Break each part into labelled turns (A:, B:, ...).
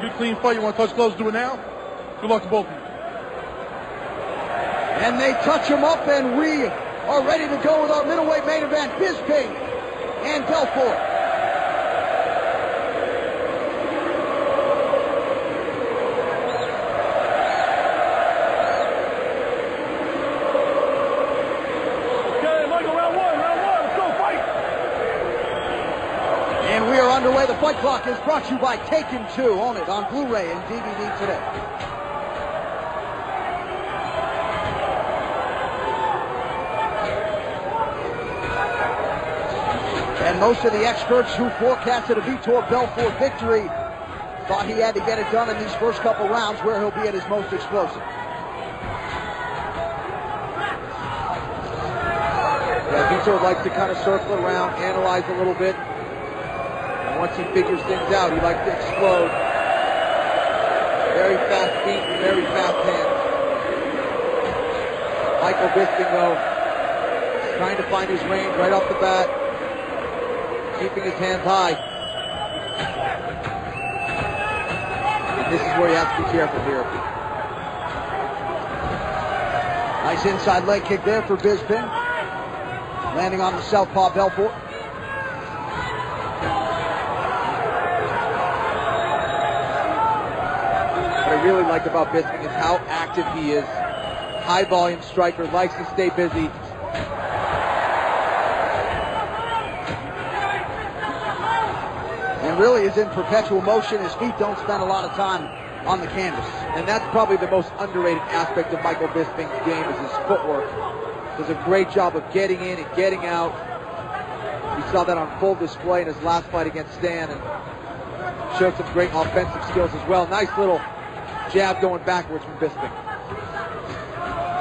A: Good clean fight. You want to touch gloves? Do it now. Good luck to both of you.
B: And they touch him up, and we are ready to go with our middleweight main event, Bisping and Belfort. And we are underway. The Fight Clock is brought to you by Taken 2. Own it on Blu-ray and DVD today. And most of the experts who forecasted a Vitor Belfort victory thought he had to get it done in these first couple rounds where he'll be at his most explosive.
C: Yeah, Vitor likes to kind of circle around, analyze a little bit. Once he figures things out, he likes to explode. Very fast feet and very fast hands. Michael Bisping, though, trying to find his range right off the bat, keeping his hands high. And this is where you have to be careful here.
B: Nice inside leg kick there for Bisping. Landing on the southpaw Belfort.
C: What I really like about Bisping is how active he is. High volume striker, likes to stay busy.
B: And really is in perpetual motion. His feet don't spend a lot of time on the canvas.
C: And that's probably the most underrated aspect of Michael Bisping's game is his footwork. Does a great job of getting in and getting out. We saw that on full display in his last fight against Stan and showed some great offensive skills as well. Nice little jab going backwards from Bisping.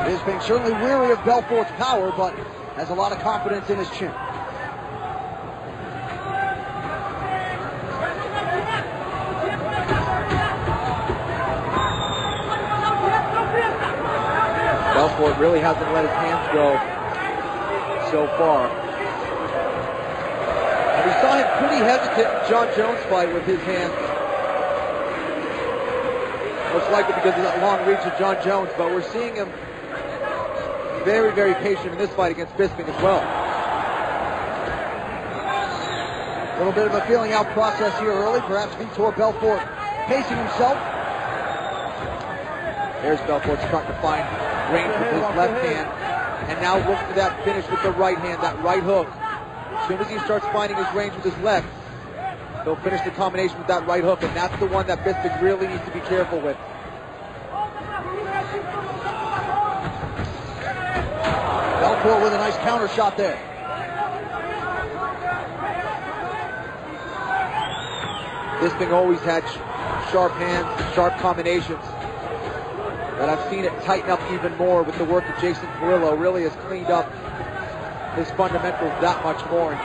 B: Bisping certainly weary of Belfort's power, but has a lot of confidence in his chin.
C: Belfort really hasn't let his hands go so far. And we saw him pretty hesitant in John Jones' fight with his hands. Most likely because of that long reach of John Jones, but we're seeing him very, very patient in this fight against Bisping as well.
B: A little bit of a feeling out process here early. Perhaps Vitor Belfort pacing himself.
C: There's Belfort starting to find range with his left hand. And now look for that finish with the right hand, that right hook. As soon as he starts finding his range with his left, he'll finish the combination with that right hook, and that's the one that Bisping really needs to be careful with.
B: Belfort with a nice counter shot there.
C: Bisping always had sharp hands, sharp combinations. But I've seen it tighten up even more with the work that Jason Perillo really has cleaned up his fundamentals that much more. And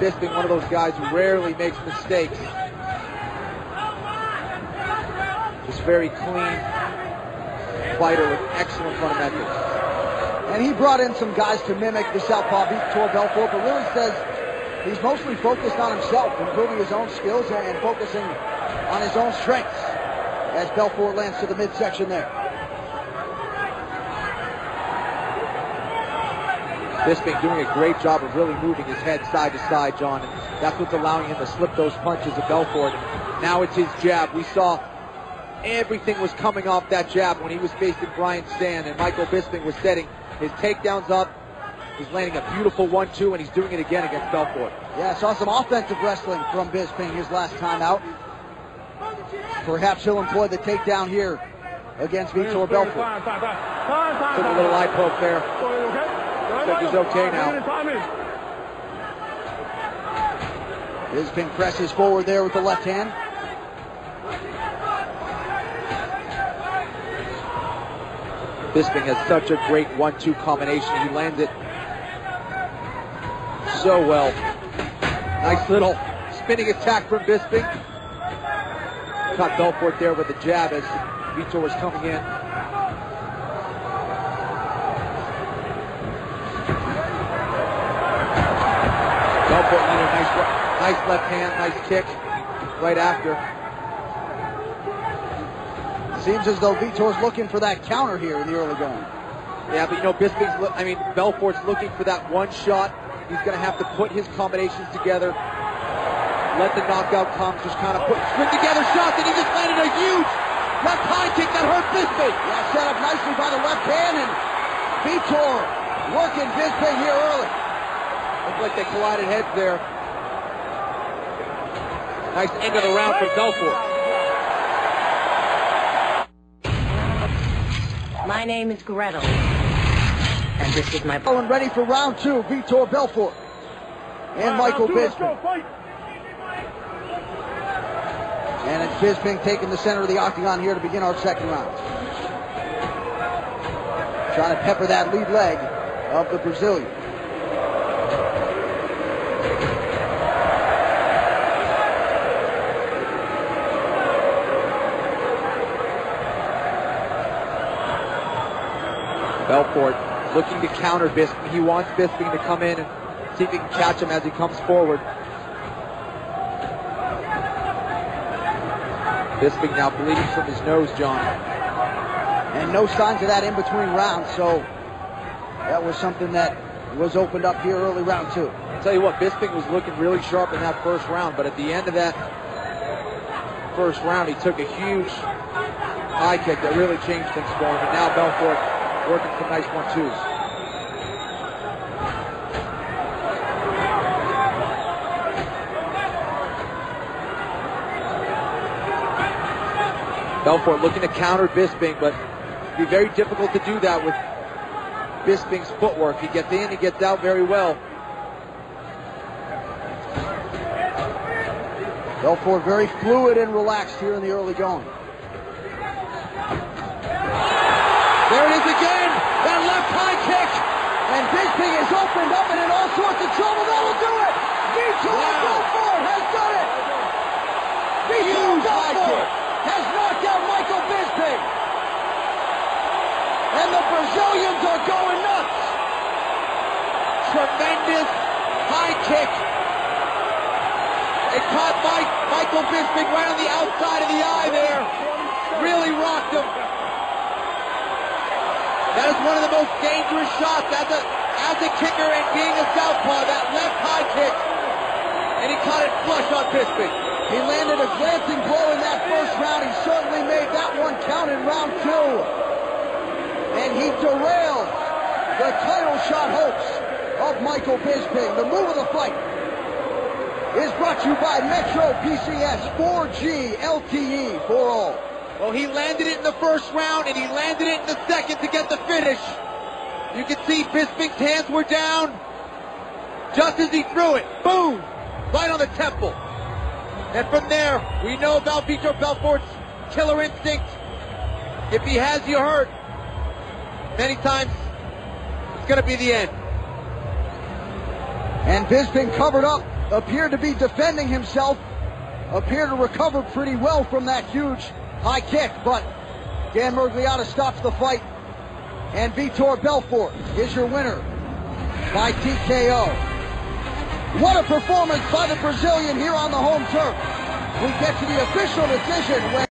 C: Bisping, one of those guys who rarely makes mistakes. Just very clean fighter with excellent fundamentals.
B: And he brought in some guys to mimic the southpaw Vitor Belfort, but really says he's mostly focused on himself, improving his own skills and focusing on his own strengths as Belfort lands to the midsection there.
C: Bisping doing a great job of really moving his head side to side, John, and that's what's allowing him to slip those punches of Belfort. And now it's his jab. We saw everything was coming off that jab when he was facing Brian Stan, and Michael Bisping was setting his takedowns up. He's landing a beautiful 1-2, and he's doing it again against Belfort.
B: Yeah, saw some offensive wrestling from Bisping his last time out. Perhaps he'll employ the takedown here against Vitor Belfort.
C: Took a little eye poke there. Looks like he's okay now.
B: Bisping presses forward there with the left hand.
C: Bisping has such a great 1-2 combination. He lands it so well. Nice little spinning attack from Bisping. Caught Belfort there with the jab as Vitor was coming in. Belfort needed a nice left hand, nice kick right after.
B: Seems as though Vitor's looking for that counter here in the early going.
C: Yeah, but Belfort's looking for that one shot. He's going to have to put his combinations together. Let the knockout come. Just kind of string together shots, and he just landed a huge left high kick that hurt Bisping.
B: Yeah, set up nicely by the left hand, and Vitor working Bisping here early.
C: Looks like they collided heads there. Nice end of the round for Belfort.
D: My name is Gretel, and this is my...
B: And ready for round two, Vitor Belfort and Michael Bisping. And it's Bisping taking the center of the octagon here to begin our second round. Trying to pepper that lead leg of the Brazilian.
C: Belfort looking to counter Bisping. He wants Bisping to come in and see if he can catch him as he comes forward. Bisping now bleeding from his nose, John.
B: And no signs of that in between rounds, so that was something that was opened up here early round two.
C: I'll tell you what, Bisping was looking really sharp in that first round, but at the end of that first round, he took a huge high kick that really changed things for him, and now Belfort working some nice 1-2s. Belfort looking to counter Bisping, but it'd be very difficult to do that with Bisping's footwork. He gets in, he gets out very well.
B: Belfort very fluid and relaxed here in the early going.
C: There it is again, that left high kick.
B: And Bisping is opened up and in all sorts of trouble. That'll do it. Vitor Belfort has done it. Vitor Belfort has knocked out Michael Bisping. And the Brazilians are going nuts.
C: Tremendous high kick. It caught Michael Bisping right on the outside of the eye there. Really rocked him. That is one of the most dangerous shots as a kicker and being a southpaw, that left high kick. And he caught it flush on Bisping.
B: He landed a glancing blow in that first round. He certainly made that one count in round two. And he derailed the title shot hopes of Michael Bisping. The move of the fight is brought to you by Metro PCS 4G LTE for all.
C: Well, he landed it in the first round, and he landed it in the second to get the finish. You can see Bisping's hands were down just as he threw it. Boom! Right on the temple. And from there, we know about Vitor Belfort's killer instinct. If he has you hurt, many times, it's going to be the end.
B: And Bisping covered up, appeared to be defending himself, appeared to recover pretty well from that huge high kick, but Dan Miragliotta stops the fight, and Vitor Belfort is your winner by TKO. What a performance by the Brazilian here on the home turf. We get to the official decision when